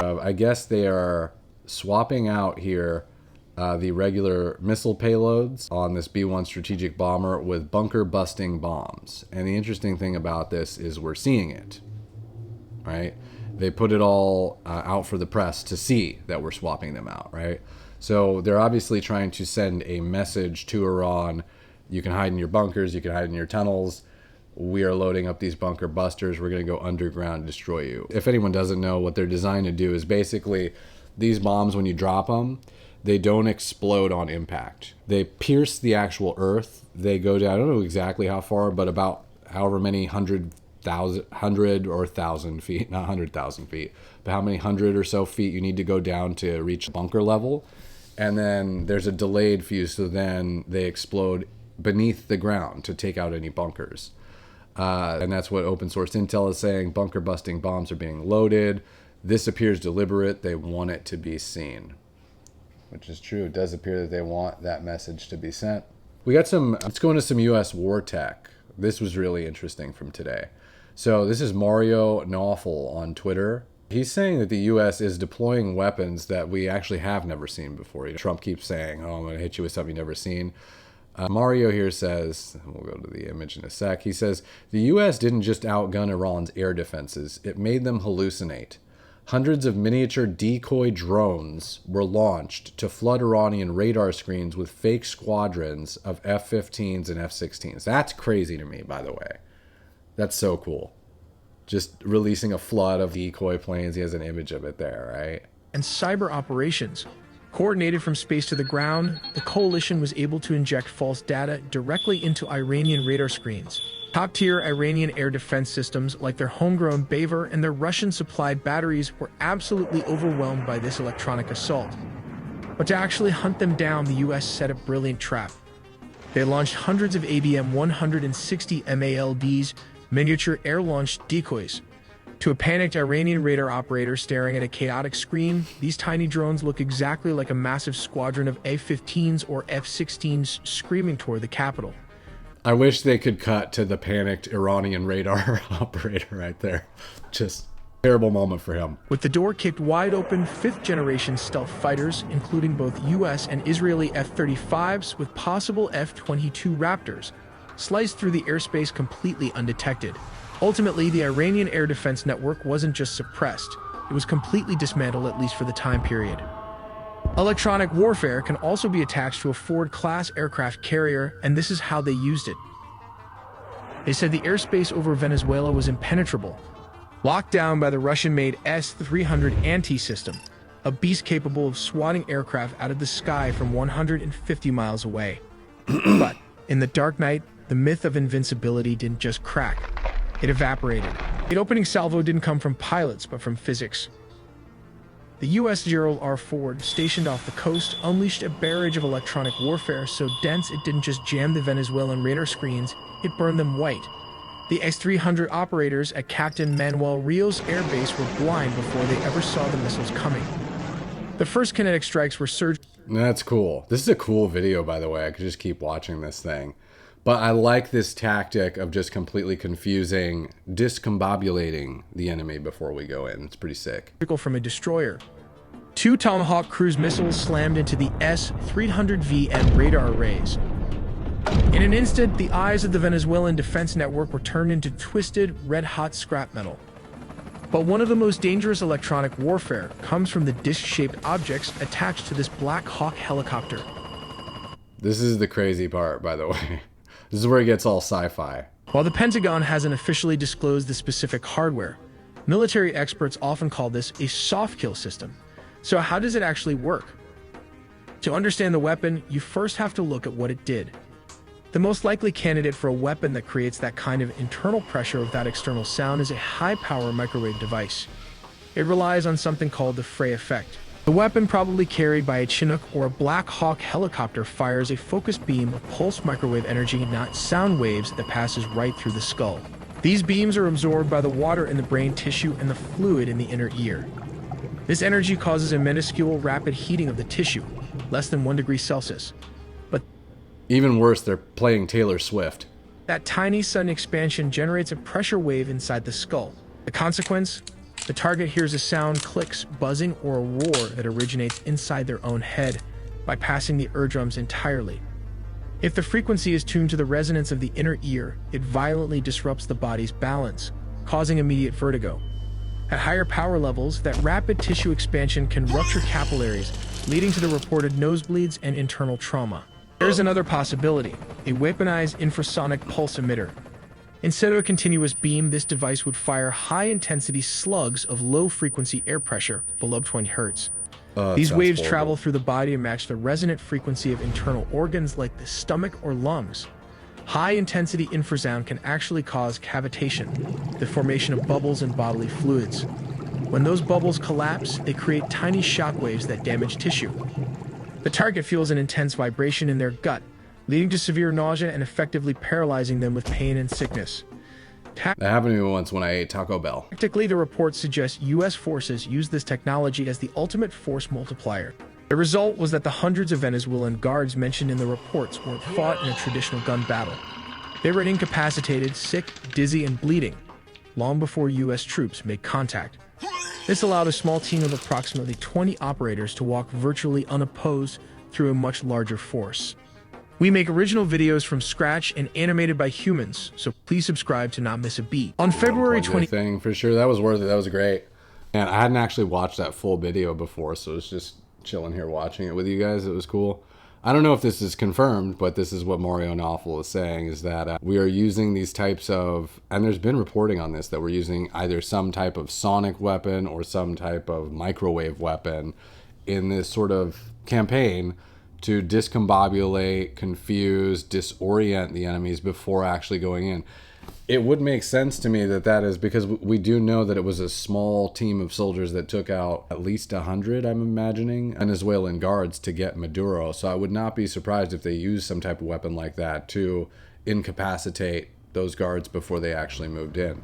I guess they are swapping out here the regular missile payloads on this B-1 strategic bomber with bunker-busting bombs. And the interesting thing about this is we're seeing it, right? They put it all out for the press to see that we're swapping them out, right? So they're obviously trying to send a message to Iran. You can hide in your bunkers, you can hide in your tunnels. We are loading up these bunker busters. We're going to go underground and destroy you. If anyone doesn't know, what they're designed to do is basically these bombs, when you drop them, they don't explode on impact. They pierce the actual earth. They go down, I don't know exactly how far, but about however many hundred or 1,000 feet, not 100,000 feet, but how many hundred or so feet you need to go down to reach bunker level. And then there's a delayed fuse, so then they explode beneath the ground to take out any bunkers. And that's what open source intel is saying. Bunker busting bombs are being loaded. This appears deliberate. They want it to be seen, which is true. It does appear that they want that message to be sent. We got let's go into some US war tech. This was really interesting from today. So this is Mario Nawful on Twitter. He's saying that the U.S. is deploying weapons that we actually have never seen before. Trump keeps saying, oh, I'm going to hit you with something you've never seen. Mario here says, we'll go to the image in a sec. He says, the U.S. didn't just outgun Iran's air defenses. It made them hallucinate. Hundreds of miniature decoy drones were launched to flood Iranian radar screens with fake squadrons of F-15s and F-16s. That's crazy to me, by the way. That's so cool. Just releasing a flood of decoy planes. He has an image of it there, right? And cyber operations. Coordinated from space to the ground, the coalition was able to inject false data directly into Iranian radar screens. Top-tier Iranian air defense systems, like their homegrown Baver and their Russian-supplied batteries, were absolutely overwhelmed by this electronic assault. But to actually hunt them down, the U.S. set a brilliant trap. They launched hundreds of ABM-160 MALDs, miniature air-launched decoys. To a panicked Iranian radar operator staring at a chaotic screen, these tiny drones look exactly like a massive squadron of F-15s or F-16s screaming toward the capital. I wish they could cut to the panicked Iranian radar operator right there. Just terrible moment for him. With the door kicked wide open, fifth-generation stealth fighters, including both U.S. and Israeli F-35s with possible F-22 Raptors, sliced through the airspace completely undetected. Ultimately, the Iranian air defense network wasn't just suppressed, it was completely dismantled, at least for the time period. Electronic warfare can also be attached to a Ford-class aircraft carrier, and this is how they used it. They said the airspace over Venezuela was impenetrable, locked down by the Russian-made S-300 anti-system, a beast capable of swatting aircraft out of the sky from 150 miles away. But in the dark night, the myth of invincibility didn't just crack, it evaporated. The opening salvo didn't come from pilots, but from physics. The U.S. Gerald R. Ford, stationed off the coast, unleashed a barrage of electronic warfare so dense it didn't just jam the Venezuelan radar screens, it burned them white. The S-300 operators at Captain Manuel Rios Air Base were blind before they ever saw the missiles coming. The first kinetic strikes were surged. That's cool. This is a cool video, by the way. I could just keep watching this thing. But I like this tactic of just completely confusing, discombobulating the enemy before we go in. It's pretty sick. From a destroyer. 2 Tomahawk cruise missiles slammed into the S-300VM radar arrays. In an instant, the eyes of the Venezuelan defense network were turned into twisted, red-hot scrap metal. But one of the most dangerous electronic warfare comes from the disc-shaped objects attached to this Black Hawk helicopter. This is the crazy part, by the way. This is where it gets all sci-fi. While the Pentagon hasn't officially disclosed the specific hardware, military experts often call this a soft kill system. So how does it actually work? To understand the weapon, you first have to look at what it did. The most likely candidate for a weapon that creates that kind of internal pressure without external sound is a high-power microwave device. It relies on something called the Frey effect. The weapon, probably carried by a Chinook or a Black Hawk helicopter, fires a focused beam of pulsed microwave energy, not sound waves, that passes right through the skull. These beams are absorbed by the water in the brain tissue and the fluid in the inner ear. This energy causes a minuscule rapid heating of the tissue, less than 1 degree Celsius. But even worse, they're playing Taylor Swift. That tiny sudden expansion generates a pressure wave inside the skull. The consequence? The target hears a sound, clicks, buzzing, or a roar that originates inside their own head, bypassing the eardrums entirely. If the frequency is tuned to the resonance of the inner ear, it violently disrupts the body's balance, causing immediate vertigo. At higher power levels, that rapid tissue expansion can rupture capillaries, leading to the reported nosebleeds and internal trauma. There's another possibility: a weaponized infrasonic pulse emitter. Instead of a continuous beam, this device would fire high-intensity slugs of low-frequency air pressure below 20 Hz. These waves travel through the body to match the resonant frequency of internal organs like the stomach or lungs. High-intensity infrasound can actually cause cavitation, the formation of bubbles in bodily fluids. When those bubbles collapse, they create tiny shock waves that damage tissue. The target feels an intense vibration in their gut, leading to severe nausea and effectively paralyzing them with pain and sickness. That happened to me once when I ate Taco Bell. Tactically, the reports suggest U.S. forces use this technology as the ultimate force multiplier. The result was that the hundreds of Venezuelan guards mentioned in the reports weren't fought in a traditional gun battle. They were incapacitated, sick, dizzy, and bleeding, long before U.S. troops made contact. This allowed a small team of approximately 20 operators to walk virtually unopposed through a much larger force. We make original videos from scratch and animated by humans, so please subscribe to not miss a beat. On February 20th, thing for sure, that was worth it. That was great. And I hadn't actually watched that full video before, so it's just chilling here watching it with you guys. It was cool. I don't know if this is confirmed, but this is what Mario Nawful is saying, is that we are using these types of, and there's been reporting on this, that we're using either some type of sonic weapon or some type of microwave weapon in this sort of campaign to discombobulate, confuse, disorient the enemies before actually going in. It would make sense to me that that is because we do know that it was a small team of soldiers that took out at least 100, I'm imagining, Venezuelan guards to get Maduro. So I would not be surprised if they used some type of weapon like that to incapacitate those guards before they actually moved in.